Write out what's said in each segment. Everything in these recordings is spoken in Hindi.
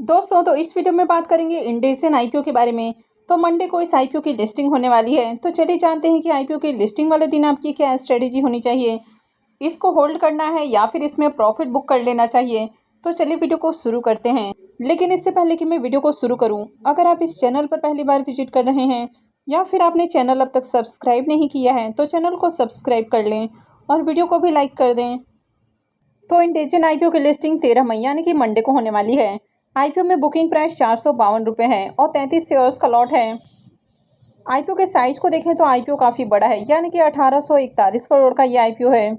दोस्तों तो इस वीडियो में बात करेंगे इंडेसियन आईपीओ के बारे में। तो मंडे को इस आईपीओ की लिस्टिंग होने वाली है। तो चलिए जानते हैं कि आईपीओ की लिस्टिंग वाले दिन आपकी क्या स्ट्रेटेजी होनी चाहिए। इसको होल्ड करना है या फिर इसमें प्रॉफिट बुक कर लेना चाहिए। तो चलिए वीडियो को शुरू करते हैं। लेकिन इससे पहले कि मैं वीडियो को शुरू करूँ, अगर आप इस चैनल पर पहली बार विजिट कर रहे हैं या फिर आपने चैनल अब तक सब्सक्राइब नहीं किया है तो चैनल को सब्सक्राइब कर लें और वीडियो को भी लाइक कर दें। तो इंडेसियन आईपीओ की लिस्टिंग 13 मई यानी कि मंडे को होने वाली है। आईपीओ में बुकिंग प्राइस 452 रुपये है और 33 शेयर्स का लॉट है। आईपीओ के साइज को देखें तो आईपीओ काफ़ी बड़ा है, यानी कि 1841 करोड़ का ये आईपीओ है।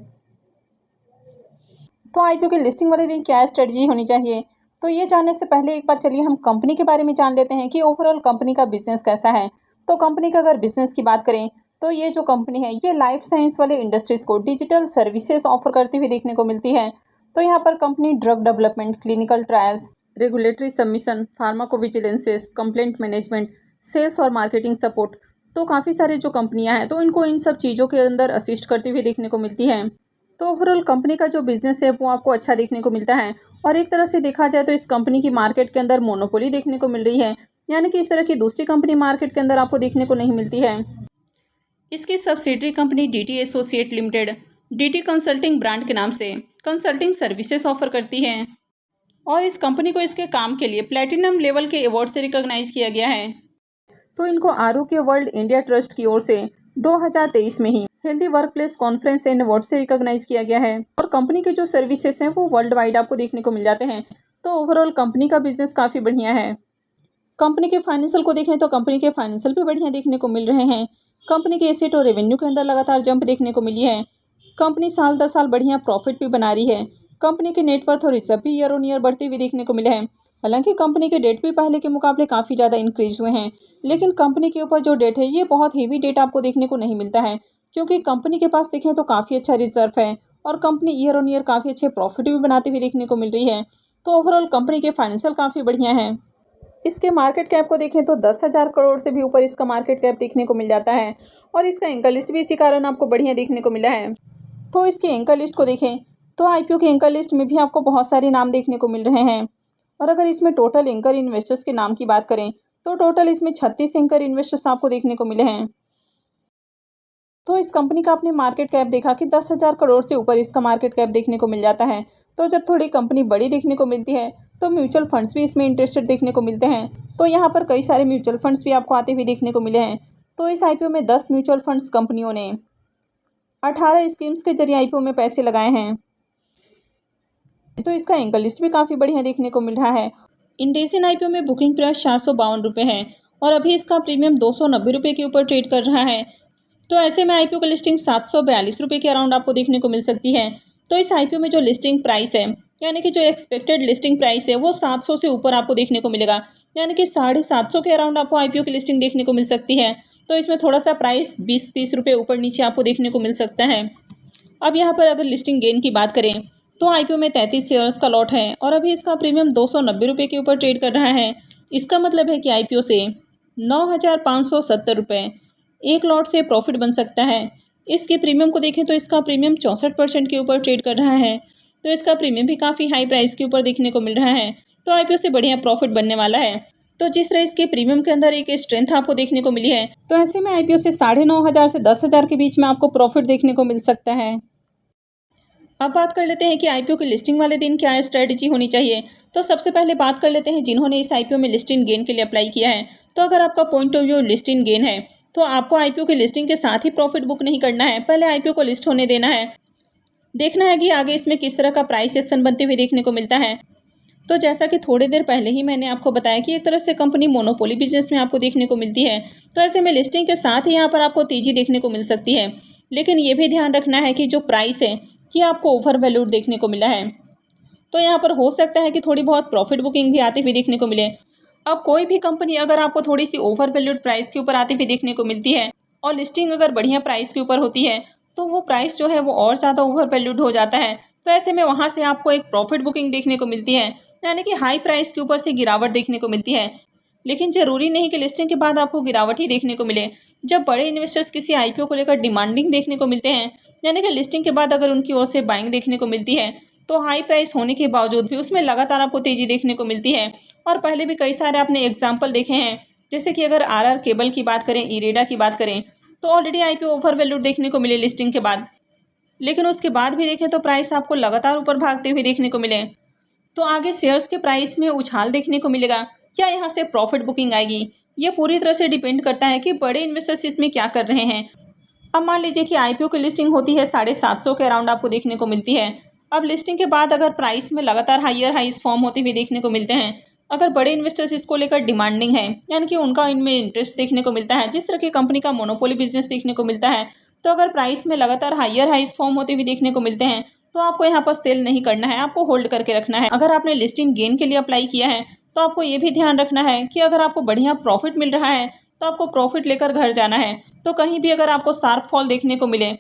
तो आईपीओ की लिस्टिंग वाले दिन क्या स्ट्रेटजी होनी चाहिए, तो ये जानने से पहले एक बार चलिए हम कंपनी के बारे में जान लेते हैं कि ओवरऑल कंपनी का बिजनेस कैसा है। तो कंपनी का अगर बिजनेस की बात करें तो ये जो कंपनी है ये लाइफ साइंस वाले इंडस्ट्रीज़ को डिजिटल सर्विसेज ऑफर करती हुई देखने को मिलती है। तो यहाँ पर company drug development, clinical trials, regulatory submission, pharmacovigilances, complaint management, sales और मार्केटिंग सपोर्ट, तो काफ़ी सारे जो कंपनियां हैं तो इनको इन सब चीज़ों के अंदर असिस्ट करती हुई देखने को मिलती हैं। तो ओवरऑल कंपनी का जो बिजनेस है वो आपको अच्छा देखने को मिलता है। और एक तरह से देखा जाए तो इस कंपनी की मार्केट के अंदर मोनोपोली देखने को मिल रही है, यानी कि इस तरह की दूसरी कंपनी मार्केट के अंदर आपको देखने को नहीं मिलती है। इसकी subsidiary company DT Associate Limited DT Consulting brand के नाम से कंसल्टिंग सर्विसेज ऑफर करती है और इस कंपनी को इसके काम के लिए प्लैटिनम लेवल के अवार्ड से रिकॉग्नाइज किया गया है। तो इनको आरोग्य वर्ल्ड इंडिया ट्रस्ट की ओर से 2023 में ही healthy work place conference and award से रिकॉग्नाइज किया गया है। और कंपनी के जो सर्विसेज हैं वो वर्ल्ड वाइड आपको देखने को मिल जाते हैं। तो ओवरऑल कंपनी का बिजनेस काफ़ी बढ़िया है। कंपनी के फाइनेंशियल को देखें तो कंपनी के फाइनेंशियल भी बढ़िया देखने को मिल रहे हैं। कंपनी के एसेट और रेवेन्यू के अंदर लगातार जंप देखने को मिली है। कंपनी साल दर साल बढ़िया प्रॉफिट भी बना रही है। कंपनी के नेटवर्थ और रिजर्व भी ईयर ऑन ईयर बढ़ते हुए देखने को मिले हैं। हालांकि कंपनी के डेट भी पहले के मुकाबले काफ़ी ज़्यादा इंक्रीज हुए हैं, लेकिन कंपनी के ऊपर जो डेट है ये बहुत हेवी डेट आपको देखने को नहीं मिलता है, क्योंकि कंपनी के पास देखें तो काफ़ी अच्छा रिजर्व है और कंपनी ईयर ऑन ईयर काफ़ी अच्छे प्रॉफिट भी बनाते हुए देखने को मिल रही है। तो ओवरऑल कंपनी के फाइनेंशियल काफ़ी बढ़िया है। इसके मार्केट कैप को देखें तो 10,000 करोड़ से भी ऊपर इसका मार्केट कैप देखने को मिल जाता है और इसका एंकर लिस्ट भी इसी कारण आपको बढ़िया देखने को मिला है। तो इसके एंकर लिस्ट को देखें तो आईपीओ के एंकर लिस्ट में भी आपको बहुत सारे नाम देखने को मिल रहे हैं। और अगर इसमें टोटल एंकर इन्वेस्टर्स के नाम की बात करें तो टोटल इसमें 36 एंकर इन्वेस्टर्स आपको देखने को मिले हैं। तो इस कंपनी का आपने मार्केट कैप देखा कि 10,000 करोड़ से ऊपर इसका मार्केट कैप देखने को मिल जाता है। तो जब थोड़ी कंपनी बड़ी देखने को मिलती है तो म्यूचुअल फंड्स भी इसमें इंटरेस्टेड देखने को मिलते हैं। तो यहाँ पर कई सारे म्यूचुअल फंड्स भी आपको आते हुए देखने को मिले हैं। तो इस आईपीओ में 10 म्यूचुअल फंड्स कंपनियों ने 18 स्कीम्स के जरिए आईपीओ में पैसे लगाए हैं। तो इसका एंकर लिस्ट भी काफ़ी बढ़िया देखने को मिल रहा है। इंडेसियन आईपीओ में बुकिंग प्राइस 452 रुपये है और अभी इसका प्रीमियम 290 रुपये के ऊपर ट्रेड कर रहा है। तो ऐसे में आईपीओ की लिस्टिंग 742 रुपये के अराउंड आपको देखने को मिल सकती है। तो इस आईपीओ में जो लिस्टिंग प्राइस है, यानी कि जो एक्सपेक्टेड लिस्टिंग प्राइस है वो 700 से ऊपर आपको देखने को मिलेगा, यानी कि 750 के अराउंड आपको आईपीओ की लिस्टिंग देखने को मिल सकती है। तो इसमें थोड़ा सा प्राइस 20-30 रुपये ऊपर नीचे आपको देखने को मिल सकता है। अब यहाँ पर अगर लिस्टिंग गेन की बात करें तो आईपीओ में 33 शेयर्स का लॉट है और अभी इसका प्रीमियम 290 रुपये के ऊपर ट्रेड कर रहा है। इसका मतलब है कि आईपीओ से 9,570 रुपये एक लॉट से प्रॉफिट बन सकता है। इसके प्रीमियम को देखें तो इसका प्रीमियम 64% के ऊपर ट्रेड कर रहा है। तो इसका प्रीमियम भी काफ़ी हाई प्राइस के ऊपर देखने को मिल रहा है। तो आईपीओ से बढ़िया प्रॉफिट बनने वाला है। तो जिस तरह इसके प्रीमियम के अंदर एक स्ट्रेंथ आपको देखने को मिली है, तो ऐसे में आईपीओ से 9,500 से 10,000 के बीच में आपको प्रॉफिट देखने को मिल सकता है। अब बात कर लेते हैं कि आईपीओ की लिस्टिंग वाले दिन क्या स्ट्रेटजी होनी चाहिए। तो सबसे पहले बात कर लेते हैं जिन्होंने इस आईपीओ में लिस्टिंग गेन के लिए अप्लाई किया है। तो अगर आपका point of view listing gain है तो आपको आईपीओ की लिस्टिंग के साथ ही प्रॉफिट बुक नहीं करना है, पहले आईपीओ को लिस्ट होने देना है। देखना है कि आगे इसमें किस तरह का प्राइस एक्शन बनते हुए देखने को मिलता है। तो जैसा कि थोड़ी देर पहले ही मैंने आपको बताया कि एक तरह से कंपनी मोनोपोली बिजनेस में आपको देखने को मिलती है। तो ऐसे में लिस्टिंग के साथ ही यहाँ पर आपको तेजी देखने को मिल सकती है, लेकिन ये भी ध्यान रखना है कि जो प्राइस है ये आपको ओवर वैल्यूड देखने को मिला है। तो यहाँ पर हो सकता है कि थोड़ी बहुत प्रॉफिट बुकिंग भी आती हुई देखने को मिले। अब कोई भी कंपनी अगर आपको थोड़ी सी ओवर वैल्यूड प्राइस के ऊपर आती हुई देखने को मिलती है और लिस्टिंग अगर बढ़िया प्राइस के ऊपर होती है तो वो प्राइस जो है वो और ज़्यादा ओवर वैल्यूड हो जाता है। तो ऐसे में वहाँ से आपको एक प्रॉफिट बुकिंग देखने को मिलती है, यानी कि हाई प्राइस के ऊपर से गिरावट देखने को मिलती है। लेकिन ज़रूरी नहीं कि लिस्टिंग के बाद आपको गिरावट ही देखने को मिले। जब बड़े इन्वेस्टर्स किसी आईपीओ को लेकर डिमांडिंग देखने को मिलते हैं, यानी कि लिस्टिंग के बाद अगर उनकी ओर से बाइंग देखने को मिलती है, तो हाई प्राइस होने के बावजूद भी उसमें लगातार आपको तेज़ी देखने को मिलती है। और पहले भी कई सारे आपने एग्जाम्पल देखे हैं, जैसे कि अगर आरआर केबल की बात करें, इरेडा की बात करें, तो ऑलरेडी आईपीओ ओवर वैल्यूड देखने को मिले लिस्टिंग के बाद, लेकिन उसके बाद भी देखें तो प्राइस आपको लगातार ऊपर भागते हुए देखने को मिले। तो आगे शेयर्स के प्राइस में उछाल देखने को मिलेगा, क्या यहाँ से प्रॉफिट बुकिंग आएगी, ये पूरी तरह से डिपेंड करता है कि बड़े इन्वेस्टर्स इसमें क्या कर रहे हैं। अब मान लीजिए कि आईपीओ की लिस्टिंग होती है 750 के अराउंड आपको देखने को मिलती है। अब लिस्टिंग के बाद अगर प्राइस में लगातार हाइयर हाइस फॉर्म होते हुए देखने को मिलते हैं, अगर बड़े इन्वेस्टर्स इसको लेकर डिमांडिंग है, यानी कि उनका इनमें इंटरेस्ट देखने को मिलता है, जिस तरह की कंपनी का मोनोपोली बिजनेस देखने को मिलता है, तो अगर प्राइस में लगातार हाइयर हाइस फॉर्म होते हुए देखने को मिलते हैं, तो आपको यहाँ पर सेल नहीं करना है, आपको होल्ड करके रखना है। अगर आपने लिस्टिंग गेन के लिए अप्लाई किया है, तो आपको ये भी ध्यान रखना है कि अगर आपको बढ़िया प्रॉफिट मिल रहा है तो आपको प्रॉफिट लेकर घर जाना है। तो कहीं भी अगर आपको शार्प फॉल देखने को मिले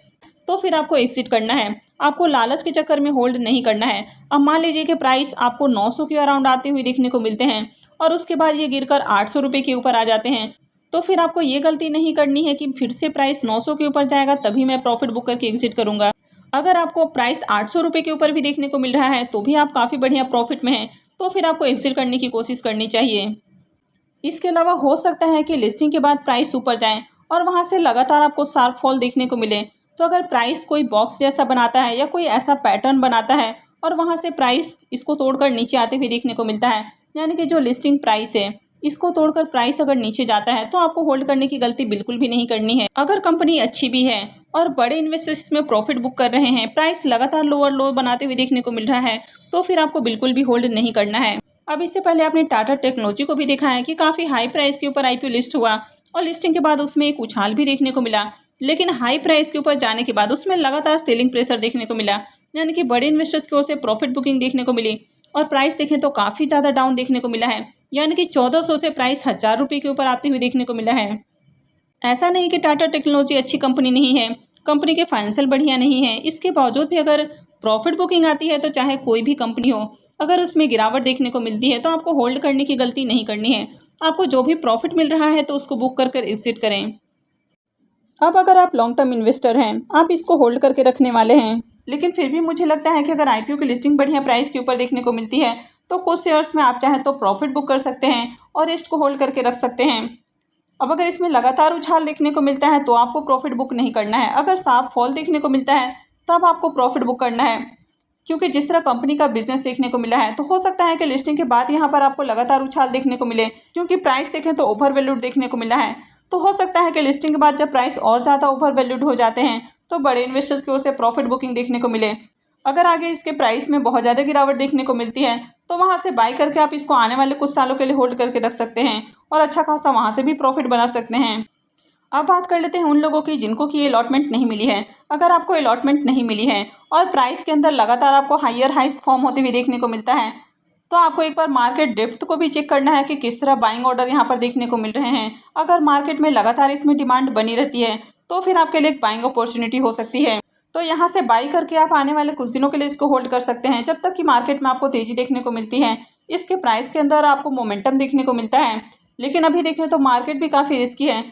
तो फिर आपको एग्जिट करना है, आपको लालच के चक्कर में होल्ड नहीं करना है। अब मान लीजिए कि प्राइस आपको 900 के अराउंड आते हुए देखने को मिलते हैं और उसके बाद ये गिरकर 800 रुपये के ऊपर आ जाते हैं, तो फिर आपको ये गलती नहीं करनी है कि फिर से प्राइस 900 के ऊपर जाएगा तभी मैं प्रॉफिट बुक करके एग्जिट करूंगा। अगर आपको प्राइस 800 रुपये के ऊपर भी देखने को मिल रहा है तो भी आप काफ़ी बढ़िया प्रॉफिट में हैं, तो फिर आपको एग्जिट करने की कोशिश करनी चाहिए। इसके अलावा हो सकता है कि लिस्टिंग के बाद प्राइस ऊपर जाए और वहां से लगातार आपको शार्प फॉल देखने को मिले। तो अगर प्राइस कोई बॉक्स जैसा बनाता है या कोई ऐसा पैटर्न बनाता है और वहां से प्राइस इसको तोड़कर नीचे आते हुए देखने को मिलता है, यानी कि जो लिस्टिंग प्राइस है इसको तोड़कर प्राइस अगर नीचे जाता है, तो आपको होल्ड करने की गलती बिल्कुल भी नहीं करनी है। अगर कंपनी अच्छी भी है और बड़े इन्वेस्टर्स इसमें प्रॉफिट बुक कर रहे हैं, प्राइस लगातार लोअर लो बनाते हुए देखने को मिल रहा है, तो फिर आपको बिल्कुल भी होल्ड नहीं करना है। अब इससे पहले आपने टाटा टेक्नोलॉजी को भी देखा है कि काफ़ी हाई प्राइस के ऊपर आईपीओ लिस्ट हुआ और लिस्टिंग के बाद उसमें एक उछाल भी देखने को मिला, लेकिन हाई प्राइस के ऊपर जाने के बाद उसमें लगातार सेलिंग प्रेशर देखने को मिला, यानी कि बड़े इन्वेस्टर्स की ओर से प्रॉफिट बुकिंग देखने को मिली और प्राइस देखें तो काफ़ी ज़्यादा डाउन देखने को मिला है, यानी कि 1400 से प्राइस 1000 रुपये के ऊपर आते हुए देखने को मिला है। ऐसा नहीं कि टाटा टेक्नोलॉजी अच्छी कंपनी नहीं है, कंपनी के फाइनेंशियल बढ़िया नहीं है, इसके बावजूद भी अगर प्रॉफिट बुकिंग आती है तो चाहे कोई भी कंपनी हो, अगर उसमें गिरावट देखने को मिलती है तो आपको होल्ड करने की गलती नहीं करनी है। आपको जो भी प्रॉफिट मिल रहा है तो उसको बुक कर कर एग्जिट करें। अब अगर आप लॉन्ग टर्म इन्वेस्टर हैं, आप इसको होल्ड करके रखने वाले हैं, लेकिन फिर भी मुझे लगता है कि अगर आईपीओ की लिस्टिंग बढ़िया प्राइस के ऊपर देखने को मिलती है तो कुछ शेयर्स में आप चाहें तो प्रॉफिट बुक कर सकते हैं और रेस्ट को होल्ड करके रख सकते हैं। अब अगर इसमें लगातार उछाल देखने को मिलता है तो आपको प्रॉफिट बुक नहीं करना है, अगर शार्प फॉल देखने को मिलता है तब आपको प्रॉफिट बुक करना है, क्योंकि जिस तरह कंपनी का बिजनेस देखने को मिला है तो हो सकता है कि लिस्टिंग के बाद यहाँ पर आपको लगातार उछाल देखने को मिले, क्योंकि प्राइस देखें तो ओवर वैल्यूड देखने को मिला है। तो हो सकता है कि लिस्टिंग के बाद जब प्राइस और ज़्यादा ओवर वैल्यूड हो जाते हैं तो बड़े इन्वेस्टर्स की ओर से प्रॉफिट बुकिंग देखने को मिले। अगर आगे इसके प्राइस में बहुत ज़्यादा गिरावट देखने को मिलती है तो वहाँ से बाई करके आप इसको आने वाले कुछ सालों के लिए होल्ड करके रख सकते हैं और अच्छा खासा वहाँ से भी प्रॉफिट बना सकते हैं। अब बात कर लेते हैं उन लोगों की जिनको कि अलॉटमेंट नहीं मिली है। अगर आपको अलॉटमेंट नहीं मिली है और प्राइस के अंदर लगातार आपको हायर हाइस फॉर्म होते हुए देखने को मिलता है, तो आपको एक बार मार्केट डेप्थ को भी चेक करना है कि किस तरह बाइंग ऑर्डर यहाँ पर देखने को मिल रहे हैं। अगर मार्केट में लगातार इसमें डिमांड बनी रहती है तो फिर आपके लिए एक बाइंग अपॉर्चुनिटी हो सकती है। तो यहाँ से बाई करके आप आने वाले कुछ दिनों के लिए इसको होल्ड कर सकते हैं, जब तक कि मार्केट में आपको तेज़ी देखने को मिलती है। इसके प्राइस के अंदर आपको मोमेंटम देखने को मिलता है, लेकिन अभी देखें तो मार्केट भी काफ़ी रिस्की है।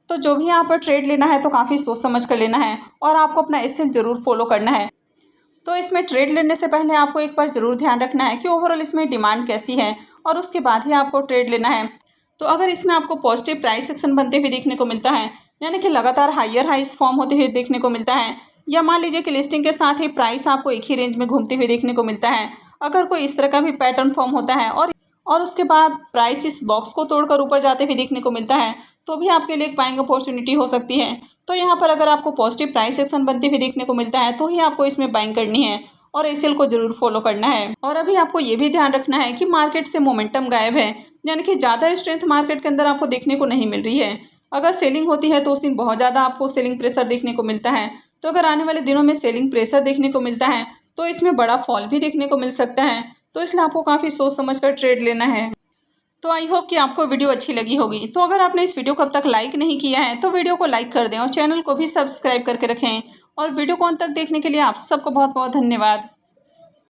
तो जो भी यहाँ पर ट्रेड लेना है तो काफ़ी सोच समझ कर लेना है और आपको अपना एसएल ज़रूर फॉलो करना है। तो इसमें ट्रेड लेने से पहले आपको एक बार ज़रूर ध्यान रखना है कि ओवरऑल इसमें डिमांड कैसी है और उसके बाद ही आपको ट्रेड लेना है। तो अगर इसमें आपको पॉजिटिव प्राइस एक्शन बनते हुए देखने को मिलता है, यानी कि लगातार हायर हाइस फॉर्म होते हुए देखने को मिलता है, या मान लीजिए कि लिस्टिंग के साथ ही प्राइस आपको एक ही रेंज में घूमते हुए देखने को मिलता है, अगर कोई इस तरह का भी पैटर्न फॉर्म होता है और उसके बाद प्राइस इस बॉक्स को तोड़कर ऊपर जाते हुए देखने को मिलता है, तो भी आपके लिए एक बाइंग अपॉर्चुनिटी हो सकती है। तो यहाँ पर अगर आपको पॉजिटिव प्राइस एक्शन बनते हुए देखने को मिलता है तो ही आपको इसमें बाइंग करनी है और एसएल को जरूर फॉलो करना है। और अभी आपको ये भी ध्यान रखना है कि मार्केट से मोमेंटम गायब है, यानी कि ज़्यादा स्ट्रेंथ मार्केट के अंदर आपको देखने को नहीं मिल रही है। अगर सेलिंग होती है तो उस दिन बहुत ज़्यादा आपको सेलिंग प्रेशर देखने को मिलता है। तो अगर आने वाले दिनों में सेलिंग प्रेशर देखने को मिलता है तो इसमें बड़ा फॉल भी देखने को मिल सकता है। तो इसलिए आपको काफ़ी सोच समझ कर ट्रेड लेना है। तो आई होप कि आपको वीडियो अच्छी लगी होगी। तो अगर आपने इस वीडियो को अब तक लाइक नहीं किया है तो वीडियो को लाइक कर दें और चैनल को भी सब्सक्राइब करके रखें। और वीडियो को अंत तक देखने के लिए आप सबको बहुत बहुत धन्यवाद।